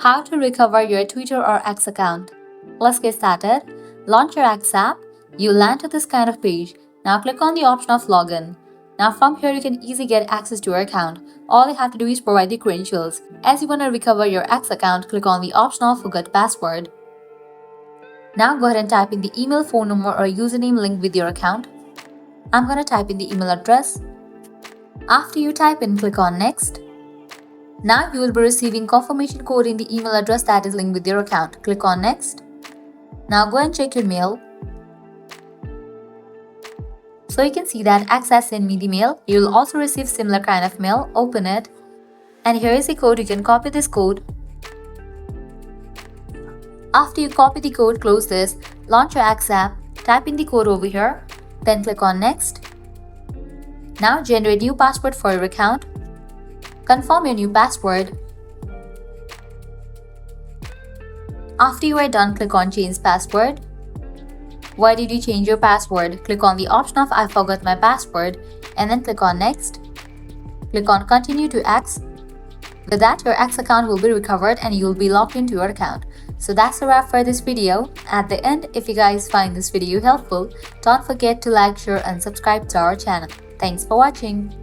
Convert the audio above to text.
How to recover your Twitter or X account. Let's get started. Launch your X app. You land to this kind of page. Now click on the option of login. Now from here you can easily get access to your account. All you have to do is provide the credentials. As you want to recover your X account, click on the option of forgot password. Now go ahead and type in the email, phone number or username linked with your account. I'm going to type in the email address. After you type in, click on next. Now you will be receiving confirmation code in the email address that is linked with your account. Click on next. Now go and check your mail. So you can see that X has sent me the mail. You will also receive similar kind of mail. Open it. And here is the code. You can copy this code. After you copy the code, close this. Launch your X app. Type in the code over here. Then click on next. Now generate new password for your account. Confirm your new password. After you are done, click on change password. Why did you change your password? Click on the option of I forgot my password and then click on next. Click on continue to X. With that, your X account will be recovered and you will be logged into your account. So that's a wrap for this video. At the end, if you guys find this video helpful, don't forget to like, share and subscribe to our channel. Thanks for watching.